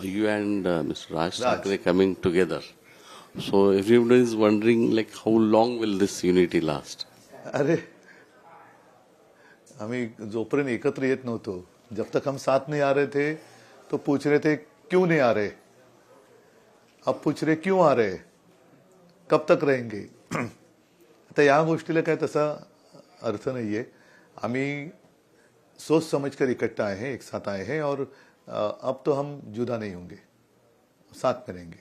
you and Mr. Raj Raj. Thackeray coming together. So everybody is wondering like how long will this unity last? अरे हमें जोपर्यंत एकत्र येत नव्हतो, जब तक हम साथ नहीं आ रहे थे तो पूछ रहे थे क्यों नहीं आ रहे, अब पूछ रहे क्यों आ रहे, कब तक रहेंगे. आता या गोष्टीला काय तसा अर्थ नाहीये. आम्ही सोच समझकर इकट्ठा आए हैं, एक साथ आए हैं और अब तो हम जुदा नहीं होंगे, साथ में रहेंगे.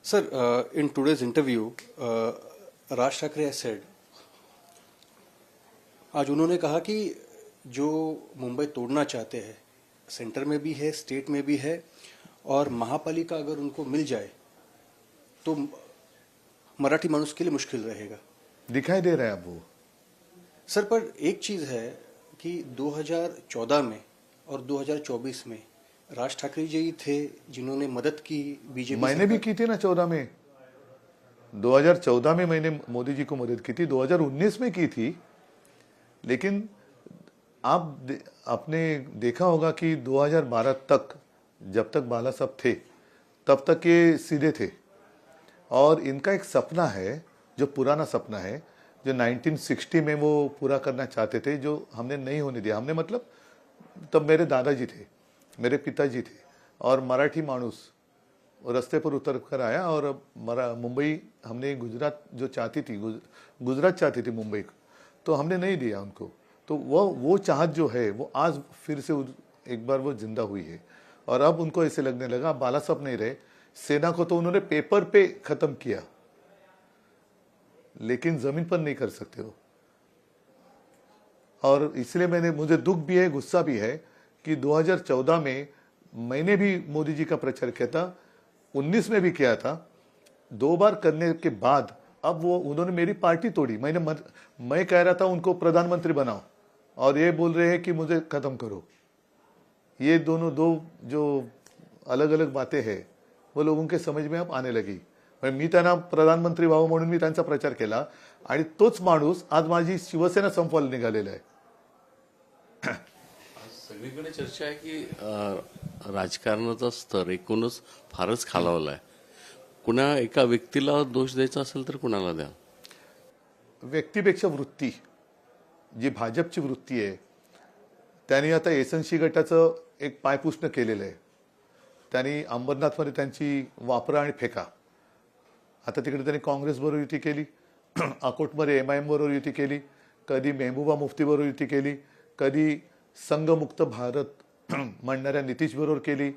Sir, in today's interview, Raj Thackeray has said, आज उन्होंने कहा कि जो मुंबई तोड़ना चाहते हैं, सेंटर में भी है, स्टेट में भी है, और महापालिका अगर उनको मिल जाए तो मराठी मानुस के लिए मुश्किल रहेगा. दिखाई दे रहा है अब वो. सर, पर एक चीज है कि 2014 में और 2024 में राज ठाकरे जी थे जिन्होंने मदद की बीजेपी. मैंने भी की थी ना 14 में. 2014 में मैंने मोदी जी को मदद की थी, 2019 में की थी. लेकिन आपने देखा होगा कि 2012 तक, जब तक बाला साहब थे तब तक ये सीधे थे. और इनका एक सपना है, जो पुराना सपना है, जो 1960 में वो पूरा करना चाहते थे, जो हमने नहीं होने दिया. हमने मतलब तब मेरे दादाजी थे, मेरे पिताजी थे, और मराठी मानुस रास्ते पर उतर कर आया. और मुंबई हमने गुजरात जो चाहती थी, गुजरात चाहती थी मुंबई को, तो हमने नहीं दिया उनको. तो वो चाहत जो है वो आज फिर से एक बार वो जिंदा हुई है. और अब उनको ऐसे लगने लगा बाला साहब नहीं रहे. सेना को तो उन्होंने पेपर पे खत्म किया, लेकिन जमीन पर नहीं कर सकते हो. और इसलिए मुझे दुख भी है, गुस्सा भी है कि 2014 में मैंने भी मोदी जी का प्रचार किया था, 19 में भी किया था. 2 बार करने के बाद अब वो उन्होंने मेरी पार्टी तोड़ी. मैं कह रहा था उनको प्रधानमंत्री बनाओ, और ये बोल रहे हैं कि मुझे खत्म करो. ये दोनों दो जो अलग अलग बातें हैं वो लोगों के समझ में अब आने लगी. मी त्यांना प्रधानमंत्री व्हावं म्हणून मी त्यांचा प्रचार केला, आणि तोच माणूस आज माझी शिवसेना संपवायला निघालेला आहे. सगळीकडे चर्चा आहे की राजकारणाचा स्तर एकूणच फारच खालावला आहे. कुणा एका व्यक्तीला दोष द्यायचा असेल तर कुणाला द्या? व्यक्तीपेक्षा वृत्ती, जी भाजपची वृत्ती आहे, त्यांनी आता एसएनसी गटाचं एक पायपुसणं केलेलं आहे. त्यांनी अंबरनाथमध्ये त्यांची वापरा आणि फेका. आता तिकडे त्यांनी काँग्रेसबरोबर युती केली, अकोटमध्ये MIM बरोबर युती केली, कधी मेहबूबा मुफ्तीबरोबर युती केली, कधी संघमुक्त भारत म्हणणाऱ्या नितीश बरोबर केली.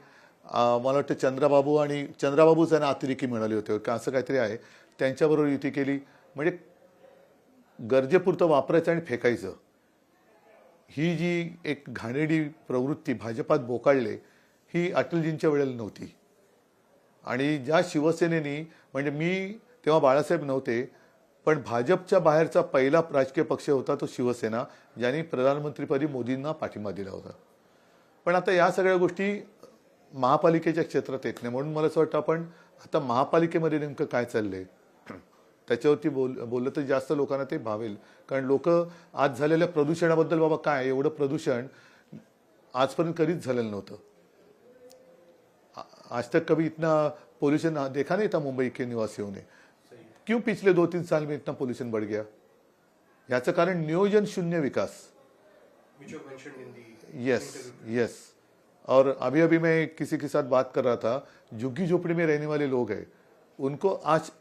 मला वाटतं चंद्राबाबूच यांना अतिरेकी मिळाले होते का असं काहीतरी आहे, त्यांच्याबरोबर युती केली. म्हणजे गरजेपुरतं वापरायचं आणि फेकायचं, ही जी एक घाणेरडी प्रवृत्ती भाजपात बोकाळले, ही अटलजींच्या वेळेला नव्हती. आणि ज्या शिवसेनेनी, म्हणजे मी तेव्हा बाळासाहेब नव्हते, पण भाजपच्या बाहेरचा पहिला राजकीय पक्ष होता तो शिवसेना, ज्यांनी प्रधानमंत्रीपदी मोदींना पाठिंबा दिला होता. पण आता या सगळ्या गोष्टी महापालिकेच्या क्षेत्रात येत नाही. म्हणून मला असं वाटतं आपण आता महापालिकेमध्ये नेमकं काय चाललंय त्याच्यावरती बोललं तर जास्त लोकांना ते भावेल. कारण लोक आज झालेल्या प्रदूषणाबद्दल, बाबा काय एवढं प्रदूषण आजपर्यंत कधीच झालेलं नव्हतं. आज तक कभी इतना पोल्यूशन देखा नहीं था मुंबई के निवासियों ने. क्यों पिछले 2-3 साल में इतना पोल्यूशन बढ़ गया? याचं कारण नियोजन शून्य विकास. यस. और अभी मैं किसी के साथ बात कर रहा था, झुग्गी झोपड़ी में रहने वाले लोग हैं, उनको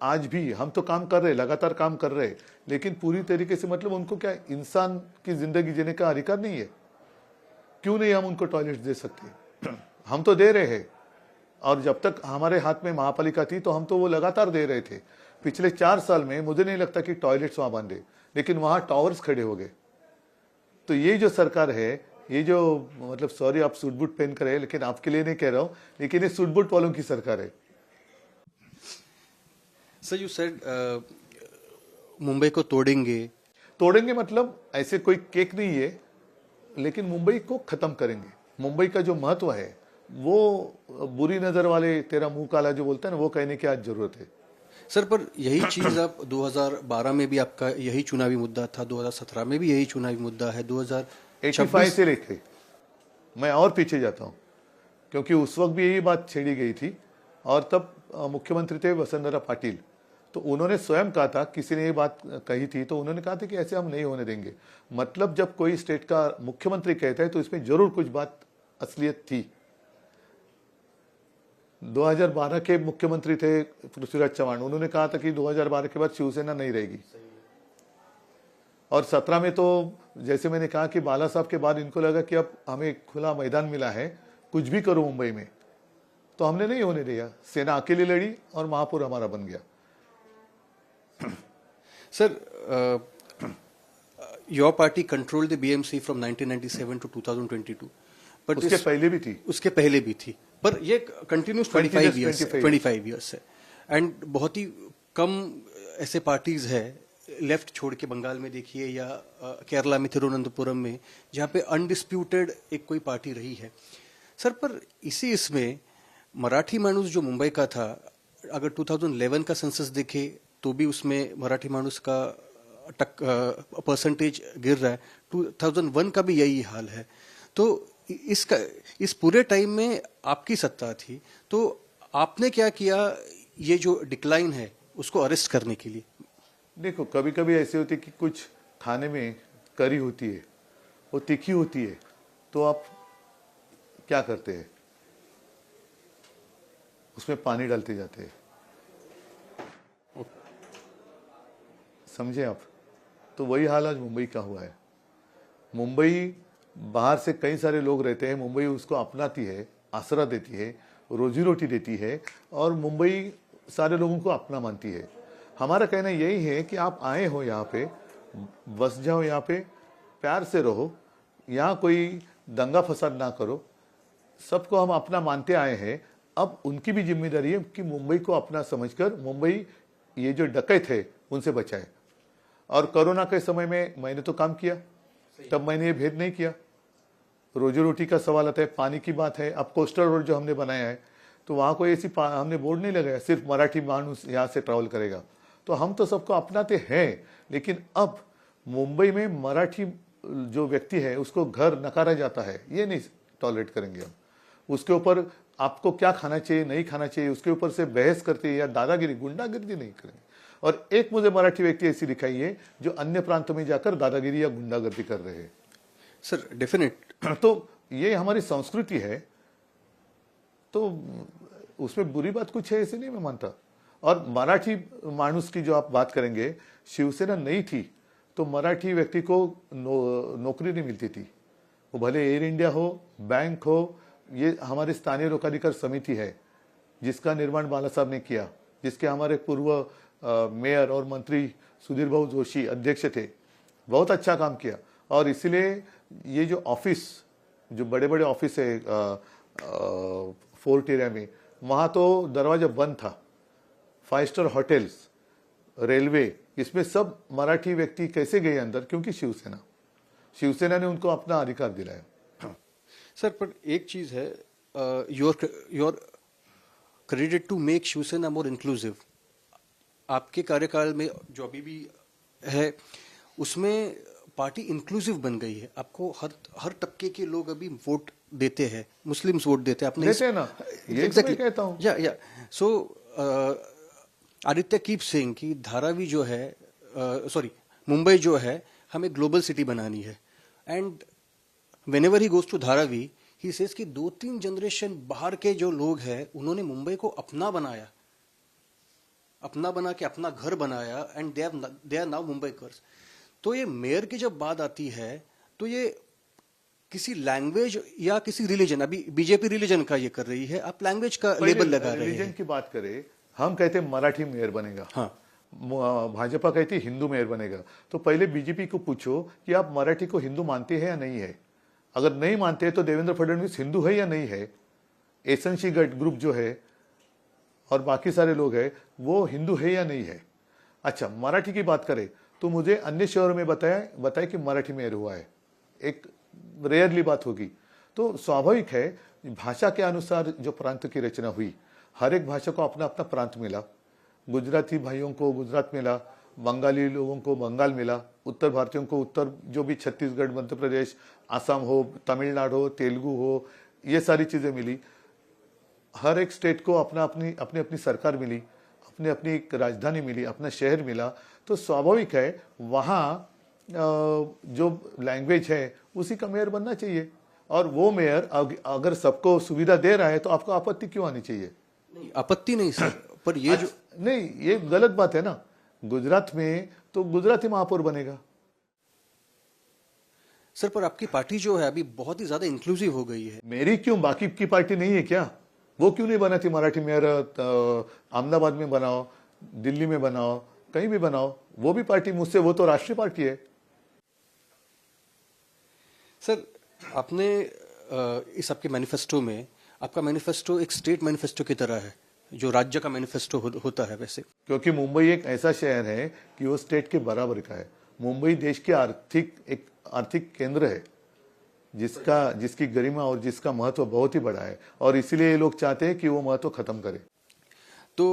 आज भी हम तो काम कर रहे, लगातार काम कर रहे, लेकिन पूरी तरीके से मतलब उनको क्या इंसान की जिंदगी जीने का अधिकार नहीं है. क्यों नहीं हम उनको टॉयलेट दे सकते? हम तो दे रहे हैं. और जब तक हमारे हाथ में महापालिका थी तो हम तो वो लगातार दे रहे थे. पिछले 4 साल में मुझे नहीं लगता कि टॉयलेट्स वहां बांधे, लेकिन वहां टावर्स खड़े हो गए. तो ये जो सरकार है, ये जो मतलब सॉरी आप सूट बूट पहन कर है, लेकिन आपके लिए नहीं कह रहा हूं, लेकिन ये सूट बूट वालों की सरकार है. सर, यू सेड मुंबई को तोड़ेंगे मतलब ऐसे कोई केक नहीं है, लेकिन मुंबई को खत्म करेंगे. मुंबई का जो महत्व है वो बुरी नजर वाले तेरा मुंह काला जो बोलते हैं ना, वो कहने की आज जरूरत है. सर, पर यही चीज आप 2012 में भी आपका यही चुनावी मुद्दा था, 2017 में भी यही चुनावी मुद्दा है, 2085 से लेके मैं और पीछे जाता हूं. क्योंकि उस वक्त भी यही बात छेड़ी गई थी और तब मुख्यमंत्री थे वसुंधरा पाटिल, तो उन्होंने स्वयं कहा था, किसी ने ये बात कही थी तो उन्होंने कहा था कि ऐसे हम नहीं होने देंगे। मतलब जब कोई स्टेट का मुख्यमंत्री कहता है तो इसमें जरूर कुछ बात असलियत थी। 2012 के मुख्यमंत्री थे पृथ्वीराज चव्हाण, उन्होंने कहा था कि 2012 के बाद शिवसेना नहीं रहेगी। और 17 में तो जैसे मैंने कहा कि बाला साहब के बाद इनको लगा कि अब हमें खुला मैदान मिला है, कुछ भी करो मुंबई में, तो हमने नहीं होने दिया। सेना अकेली लड़ी और महापौर हमारा बन गया। Sir, your party controlled the BMC from 1997 to 2022. But उसके पहले भी थी, उसके पहले भी थी, पर ये कंटिन्यूस 25 ईयर्स है। एंड बहुत ही कम ऐसे पार्टीज है लेफ्ट छोड़ के, बंगाल में देखिए या केरला में तिरुवनंतपुरम में, जहाँ पे अनडिस्प्यूटेड एक कोई पार्टी रही है। सर, पर इसमें मराठी मानुस जो मुंबई का था, अगर 2011 का सेंसस देखे तो भी उसमें मराठी मानुस का परसेंटेज गिर रहा है। 2001 का भी यही हाल है। तो इस पूरे टाइम में आपकी सत्ता थी, तो आपने क्या किया ये जो डिक्लाइन है उसको अरेस्ट करने के लिए? देखो, कभी कभी ऐसे होती है कि कुछ खाने में करी होती है, वो तीखी होती है, तो आप क्या करते हैं, उसमें पानी डालते जाते हैं, समझे आप? तो वही हाल आज मुंबई का हुआ है। मुंबई बाहर से कई सारे लोग रहते हैं, मुंबई उसको अपनाती है, आसरा देती है, रोजी रोटी देती है और मुंबई सारे लोगों को अपना मानती है। हमारा कहना यही है कि आप आए हो यहाँ पे, बस जाओ यहाँ पे, प्यार से रहो, यहाँ कोई दंगा फसाद ना करो, सबको हम अपना मानते आए हैं। अब उनकी भी जिम्मेदारी है कि मुंबई को अपना समझकर मुंबई ये जो डकैत है उनसे बचाए। और कोरोना के समय में मैंने तो काम किया, तब मैंने ये भेद नहीं किया। रोजी रोटी का सवाल आता है, पानी की बात है। अब कोस्टल रोड जो हमने बनाया है तो वहाँ कोई ऐसी हमने बोर्ड नहीं लगाया सिर्फ मराठी मानुस यहाँ से ट्रैवल करेगा। तो हम तो सबको अपनाते हैं, लेकिन अब मुंबई में मराठी जो व्यक्ति है उसको घर नकारा जाता है, ये नहीं टॉलरेट करेंगे हम। उसके ऊपर आपको क्या खाना चाहिए नहीं खाना चाहिए उसके ऊपर से बहस करते या दादागिरी गुंडागिरी नहीं करेंगे। और एक मुझे मराठी व्यक्ति ऐसी दिखाई है जो अन्य प्रांतों में जाकर दादागिरी या गुंडागर्दी कर रहे हैं। Sir, definite. तो ये हमारी संस्कृति है, तो उसमें बुरी बात कुछ है ऐसे नहीं मैं मानता। और मराठी मानुस की जो आप बात करेंगे, शिवसेना नहीं थी तो मराठी व्यक्ति को नौकरी नहीं मिलती थी। वो भले एयर इंडिया हो, बैंक हो, ये हमारी स्थानीय लोकाधिकार समिति है जिसका निर्माण बाला साहब ने किया, जिसके हमारे पूर्व मेयर और मंत्री सुधीर भाऊ जोशी अध्यक्ष थे। बहुत अच्छा काम किया। और इसलिए ये जो ऑफिस, जो बड़े बड़े ऑफिस है फोर्ट एरिया में, वहाँ तो दरवाजा बंद था। 5 स्टार होटल्स, रेलवे, इसमें सब मराठी व्यक्ति कैसे गए अंदर? क्योंकि शिवसेना ने उनको अपना अधिकार दिलाया। सर, पर एक चीज है, your credit to make Shiv Sena more inclusive. आपके कार्यकाल में जो अभी भी है उसमें पार्टी इंक्लूसिव बन गई है। आपको हर तबके के लोग अभी वोट देते हैं, मुस्लिम्स वोट देते हैं। आपने देते हैं ना, ये exactly. मैं कहता हूँ। या सो आदित्य कीप सेइंग कि धारावी जो है, मुंबई जो है, हमें ग्लोबल सिटी बनानी है। And whenever he goes to Dharavi, he says कि 2-3 जनरेशन बाहर के जो लोग हैं उन्होंने मुंबई को अपना बना के अपना घर बनाया, and they are now Mumbaikars. तो ये मेयर की जब बात आती है तो ये किसी लैंग्वेज या किसी रिलीजन, अभी बीजेपी रिलीजन का ये कर रही है, आप लैंग्वेज का लेबल लगा रहे हैं। रिलीजन की बात करें, हम कहते हैं मराठी मेयर बनेगा, हाँ, भाजपा कहती है हिंदू मेयर बनेगा। तो पहले बीजेपी को पूछो कि आप मराठी को हिंदू मानते हैं या नहीं है। अगर नहीं मानते तो देवेंद्र फडणवीस हिंदू है या नहीं है। एसएनसी ग्रुप जो है और बाकी सारे लोग हैं वो हिंदू है या नहीं है। अच्छा, मराठी की बात करें तो मुझे अन्य शहरों में बताए कि मराठी मेयर हुआ है, एक रेयरली बात होगी। तो स्वाभाविक है, भाषा के अनुसार जो प्रांत की रचना हुई, हर एक भाषा को अपना अपना प्रांत मिला। गुजराती भाइयों को गुजरात मिला, बंगाली लोगों को बंगाल मिला, उत्तर भारतीयों को उत्तर, जो भी छत्तीसगढ़, मध्य प्रदेश, आसाम हो, तमिलनाडु हो, तेलुगु हो, ये सारी चीज़ें मिली। हर एक स्टेट को अपना अपनी अपनी अपनी सरकार मिली, अपनी अपनी एक राजधानी मिली, अपना शहर मिला, तो स्वाभाविक है वहाँ जो लैंग्वेज है उसी का मेयर बनना चाहिए। और वो मेयर अगर सबको सुविधा दे रहा है तो आपको आपत्ति क्यों आनी चाहिए? नहीं, आपत्ति नहीं सर, पर ये जो नहीं, ये गलत बात है ना। गुजरात में तो गुजराती महापौर बनेगा। सर, पर आपकी पार्टी जो है अभी बहुत ही ज्यादा इंक्लूसिव हो गई है। मेरी क्यों, बाकी की पार्टी नहीं है क्या? वो क्यों नहीं बनाती मराठी मेयर? अहमदाबाद में बनाओ, दिल्ली में बनाओ, कहीं भी बनाओ, वो भी पार्टी मुझसे, वो तो राष्ट्रीय पार्टी है। सर, आपने इस आपके मैनिफेस्टो में, आपका मैनिफेस्टो एक स्टेट मैनिफेस्टो की तरह है, जो राज्य का मैनिफेस्टो होता है वैसे। क्योंकि मुंबई एक ऐसा शहर है कि वो स्टेट के बराबर का है। मुंबई देश के आर्थिक केंद्र है, जिसकी गरिमा और जिसका महत्व बहुत ही बड़ा है, और इसीलिए ये लोग चाहते हैं कि वो महत्व खत्म करे। तो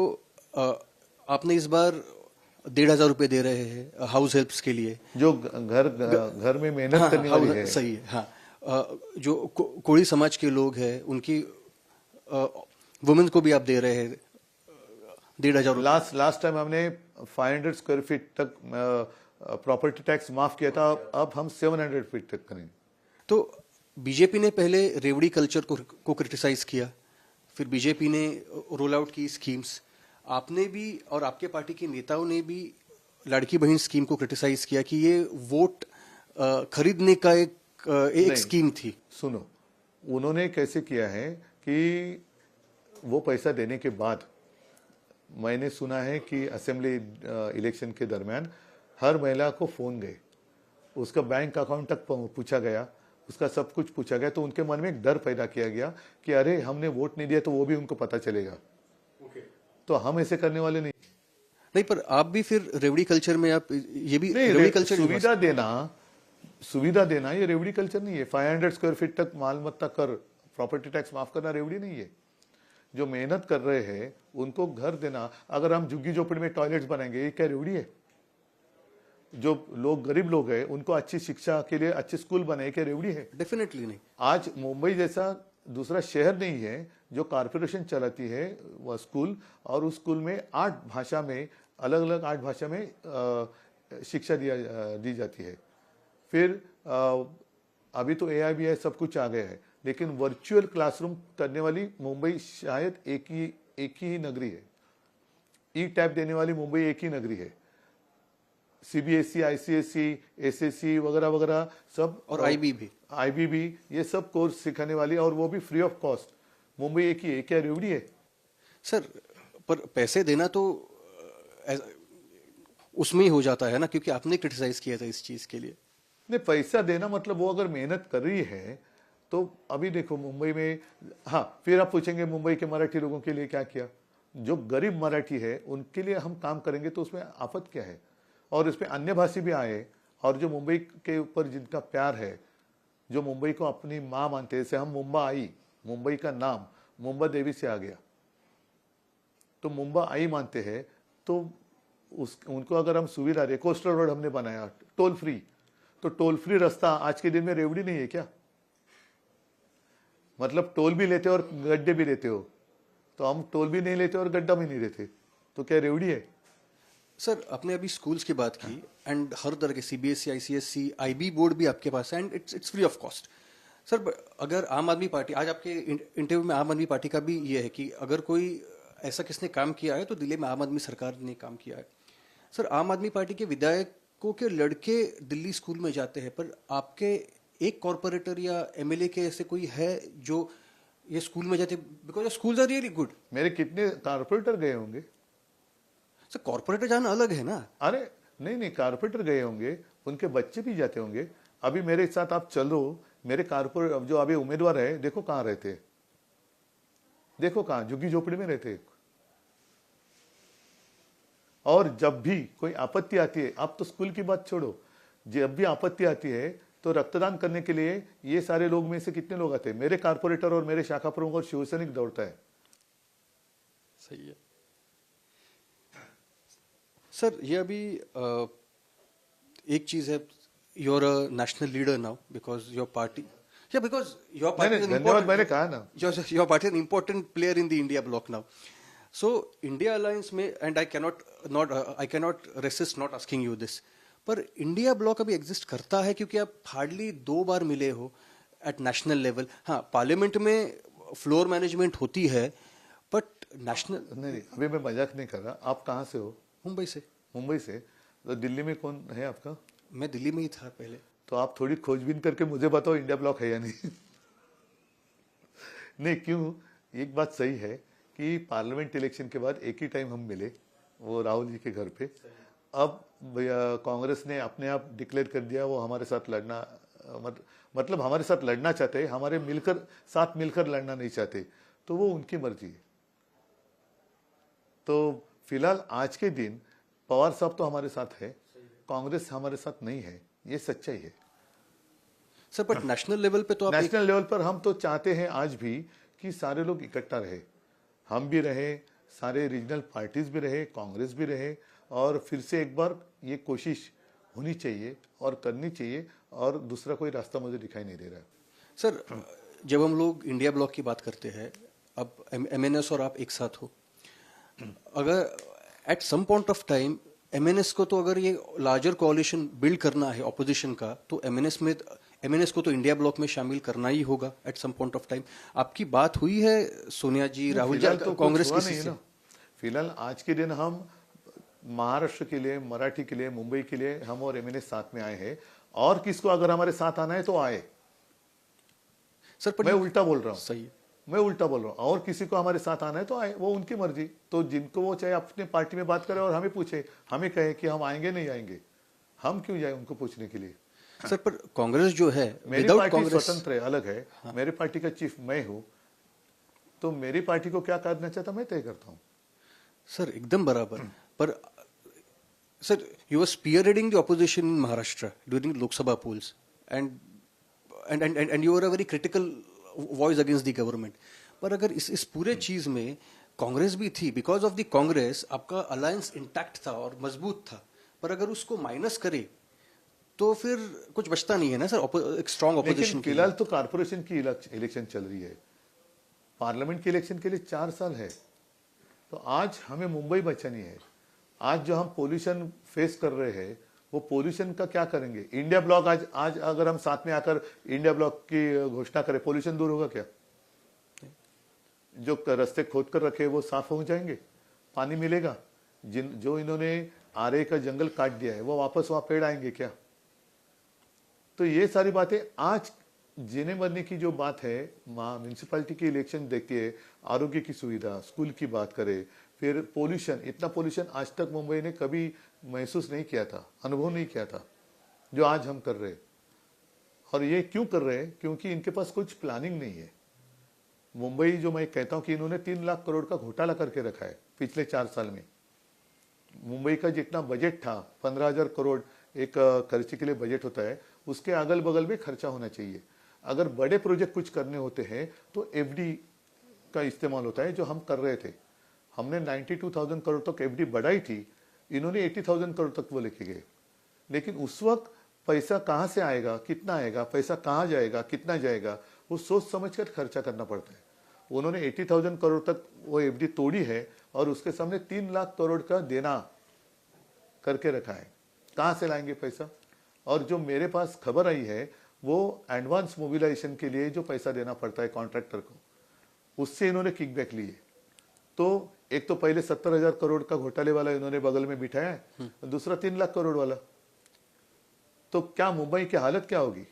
आपने इस बार 1,500 रुपए दे रहे हैं हाउस हेल्प्स के लिए, जो घर में मेहनत करने वाली है। सही है, हाँ। जो कोड़ी समाज के लोग हैं उनकी वुमेन को भी आप दे रहे हैं 1,500 रुपए। लास्ट टाइम हमने 500 स्क्वायर फीट तक प्रॉपर्टी टैक्स माफ किया था, अब हम 700 फीट तक करेंगे। तो बीजेपी ने पहले रेवड़ी कल्चर को क्रिटिसाइज किया, फिर बीजेपी ने रोल आउट की स्कीम्स, आपने भी और आपके पार्टी के नेताओं ने भी लड़की बहन स्कीम को क्रिटिसाइज किया कि ये वोट खरीदने का एक स्कीम थी। सुनो, उन्होंने कैसे किया है कि वो पैसा देने के बाद मैंने सुना है कि असेंबली इलेक्शन के दरमियान हर महिला को फोन गए, उसका बैंक अकाउंट तक पूछा गया, उसका सब कुछ पूछा गया, तो उनके मन में एक डर पैदा किया गया कि अरे हमने वोट नहीं दिया तो वो भी उनको पता चलेगा। तो हम ऐसे करने वाले नहीं। पर आप भी फिर रेवड़ी कल्चर में आप ये भी नहीं, रेवड़ी कल्चर सुविधा देना ये रेवड़ी कल्चर नहीं है। 500 स्क्वायर फीट तक मालमत्ता कर, प्रॉपर्टी टैक्स माफ करना रेवड़ी नहीं है। जो मेहनत कर रहे हैं उनको घर देना। अगर हम झुग्गी झोपड़ी में टॉयलेट्स बनाएंगे, ये क्या रेवड़ी है? जो लोग गरीब लोग हैं उनको अच्छी शिक्षा के लिए अच्छे स्कूल बनाए, क्या रेवड़ी है? डेफिनेटली नहीं। आज मुंबई जैसा दूसरा शहर नहीं है जो कॉर्पोरेशन चलाती है वह स्कूल, और उस स्कूल में 8 भाषा में, अलग अलग 8 भाषा में शिक्षा दी जाती है। फिर अभी तो AIBI सब कुछ आ गया है, लेकिन वर्चुअल क्लासरूम करने वाली मुंबई शायद एक ही नगरी है। ई-टैब देने वाली मुंबई एक ही नगरी है। CBSE, ICSE, SSC वगैरह वगैरह सब, और IB भी ये सब कोर्स सिखाने वाली, और वो भी फ्री ऑफ कॉस्ट। मुंबई एक ही है, क्या रेवड़ी है? सर, पर पैसे देना तो उसमें ही हो जाता है ना, क्योंकि आपने क्रिटिसाइज किया था इस चीज के लिए। नहीं, पैसा देना मतलब वो अगर मेहनत कर रही है तो अभी देखो मुंबई में, हाँ, फिर आप पूछेंगे मुंबई के मराठी लोगों के लिए क्या किया? जो गरीब मराठी है उनके लिए हम काम करेंगे तो उसमें आफत क्या है? और इसमें अन्य भाषी भी आए, और जो मुंबई के ऊपर जिनका प्यार है, जो मुंबई को अपनी माँ मानते हैं, जैसे हम मुंबा आई, मुंबई का नाम मुंबा देवी से आ गया, तो मुंबा आई मानते हैं, तो उनको अगर हम सुविधा दे, कोस्टल रोड हमने बनाया टोल फ्री, तो टोल फ्री रास्ता आज के दिन में रेवड़ी नहीं है क्या? मतलब टोल भी लेते और गड्ढे भी लेते हो, तो हम टोल भी नहीं लेते और गड्ढा भी नहीं लेते, तो क्या रेवड़ी है? सर, आपने अभी स्कूल्स की बात की, एंड हर तरह के CBSE, ICSE, IB बोर्ड भी आपके पास है, and it's free of cost. Sir, अगर आम आदमी पार्टी, आज आपके इंटरव्यू में आम आदमी पार्टी का भी ये है कि अगर कोई ऐसा किसने काम किया है तो दिल्ली में आम आदमी सरकार ने काम किया है। सर, आम आदमी पार्टी के विधायकों के लड़के दिल्ली स्कूल में जाते हैं, पर आपके एक कॉर्पोरेटर या MLA के ऐसे कोई है जो ये स्कूल में जाते? Because schools are really good. मेरे कितने कॉर्पोरेटर गए होंगे? सर, कॉर्पोरेटर जाना अलग है ना। अरे नहीं, कॉर्पोरेटर गए होंगे, उनके बच्चे भी जाते होंगे। अभी मेरे साथ आप चलो, मेरे कॉर्पोरेट जो अभी उम्मीदवार है, देखो कहाँ रहते, देखो कहाँ, झुग्गी झोपड़ी में रहते। और जब भी कोई आपत्ति आती है, आप तो स्कूल की बात छोड़ो, जब भी आपत्ति आती है तो रक्तदान करने के लिए ये सारे लोग में से कितने लोग आते हैं? मेरे कॉर्पोरेटर और मेरे शाखा प्रमुख और शिवसैनिक दौड़ता है। सही है सर। ये अभी एक चीज है, you are a national leader now because your party, Yeah, because your नहीं party नहीं is an धन्यवाद important. मैंने कहा ना. Your party is an important player in the India bloc now. So India alliance में, and I cannot resist not asking you this. पर India block अभी exist करता है क्योंकि आप हार्डली 2 बार मिले हो एट नेशनल लेवल. हाँ, पार्लियामेंट में फ्लोर मैनेजमेंट होती है, बट नेशनल. नहीं अभी मैं मजाक नहीं कर रहा. आप कहाँ से हो? मुंबई से. मुंबई से. तो दिल्ली में कौन है आपका? मैं दिल्ली में ही था पहले. तो आप थोड़ी खोजबीन करके मुझे बताओ इंडिया ब्लॉक है या नहीं. नहीं क्यों, एक बात सही है कि पार्लियामेंट इलेक्शन के बाद एक ही टाइम हम मिले, वो राहुल जी के घर पे. अब कांग्रेस ने अपने आप डिक्लेयर कर दिया वो हमारे साथ लड़ना, मतलब हमारे साथ लड़ना चाहते हैं, हमारे साथ मिलकर लड़ना नहीं चाहते. तो वो उनकी मर्जी है. तो फिलहाल आज के दिन पवार साहब तो हमारे साथ है, कांग्रेस हमारे साथ नहीं है, ये सच्चाई है. सर, बट नेशनल लेवल पे तो आप नेशनल लेवल पर हम तो चाहते हैं आज भी कि सारे लोग इकट्ठा रहे, हम भी रहे, सारे रीजनल पार्टीज भी रहे, कांग्रेस भी रहे, और फिर से एक बार ये कोशिश होनी चाहिए और करनी चाहिए, और दूसरा कोई रास्ता मुझे दिखाई नहीं दे रहा है. सर, जब हम लोग इंडिया ब्लॉक की बात करते हैं, अब एमएनएस और आप एक साथ हो, अगर at some point of time MNS को तो अगर ये लार्जर कोalition बिल्ड करना है ऑपोजिशन का, तो एमएनएस को तो इंडिया ब्लॉक में शामिल करना ही होगा at some point of time. आपकी बात हुई है सोनिया जी, राहुल जी, फिलहाल तो कांग्रेस कुछ की हुआ नहीं है ना. फिलहाल आज के दिन हम महाराष्ट्र के लिए, मराठी के लिए, मुंबई के लिए हम और एमएनएस साथ में आए हैं, और किसको अगर हमारे साथ आना है तो आए. सर, पर मैं उल्टा बोल रहा हूँ. सही है. मैं उल्टा बोल रहा हूँ. और किसी को हमारे साथ आना है तो आए, वो उनकी मर्जी. तो जिनको वो चाहे अपने पार्टी में बात करे और हमें पूछे, हमें कहे कि हम आएंगे नहीं आएंगे, हम क्यों जाए उनको पूछने के लिए. सर, पर कांग्रेस जो है, मेरी विदाउट पार्टी कांग्रेस, स्वतंत्र है, अलग है. मेरी पार्टी का चीफ मैं हूँ, तो मेरी पार्टी को क्या करना चाहता मैं तय करता हूँ. सर एकदम बराबर. पर sir, you were spearheading the opposition in Maharashtra during Lok Sabha polls, and you were a very critical voice against the government. पर अगर इस पूरे चीज में कांग्रेस भी थी, बिकॉज ऑफ द कांग्रेस आपका अलायंस इंटैक्ट था और मजबूत था. पर अगर उसको माइनस करे तो फिर कुछ बचता नहीं है ना सर, एक स्ट्रॉन्ग लेकिन ऑपोजिशन. फिलहाल तो कारपोरेशन की इलेक्शन चल रही है, पार्लियामेंट की इलेक्शन के लिए 4 साल है. तो आज हमें मुंबई बचानी है. आज जो हम पोल्यूशन फेस कर रहे हैं, वो पोल्यूशन का क्या करेंगे. इंडिया ब्लॉक आज अगर हम साथ में आकर इंडिया ब्लॉक की घोषणा करें, पोल्यूशन दूर होगा क्या? जो रास्ते खोद कर रखे वो साफ हो जाएंगे, पानी मिलेगा. जो इन्होंने आरे का जंगल काट दिया है वो वापस वहां पेड़ आएंगे क्या? तो ये सारी बातें आज जीने मरने की जो बात है, म्यूनिसिपैलिटी की इलेक्शन देखिए, आरोग्य की सुविधा, स्कूल की बात करें, फिर पोल्यूशन. इतना पोल्यूशन आज तक मुंबई ने कभी महसूस नहीं किया था, अनुभव नहीं किया था, जो आज हम कर रहे हैं. और ये क्यों कर रहे हैं? क्योंकि इनके पास कुछ प्लानिंग नहीं है. मुंबई, जो मैं कहता हूं कि इन्होंने 3 लाख करोड़ का घोटाला करके रखा है पिछले 4 साल में. मुंबई का जितना बजट था, 15,000 करोड़ एक खर्चे के लिए बजट होता है, उसके अगल बगल में खर्चा होना चाहिए. अगर बड़े प्रोजेक्ट कुछ करने होते हैं तो एफडी का इस्तेमाल होता है, जो हम कर रहे थे. हमने 92,000 करोड़ तक एफडी बढ़ाई थी, इन्होंने 80,000 करोड़ तक वो लेके गए. लेकिन उस वक्त पैसा कहाँ से आएगा, कितना आएगा, पैसा कहाँ जाएगा, कितना जाएगा, वो सोच समझ कर खर्चा करना पड़ता है. उन्होंने 80,000 करोड़ तक वो एफडी तोड़ी है, और उसके सामने 3 लाख करोड़ का देना करके रखा है. कहाँ से लाएंगे पैसा? और जो मेरे पास खबर आई है, वो एडवांस मोबिलाइजेशन के लिए जो पैसा देना पड़ता है कॉन्ट्रैक्टर को, उससे इन्होंने किकबैक लिए. तो एक तो पहले 70,000 करोड़ का घोटाले वाला इन्होंने बगल में बिठाया है, दूसरा 3 लाख करोड़ वाला. तो क्या मुंबई की हालत क्या होगी?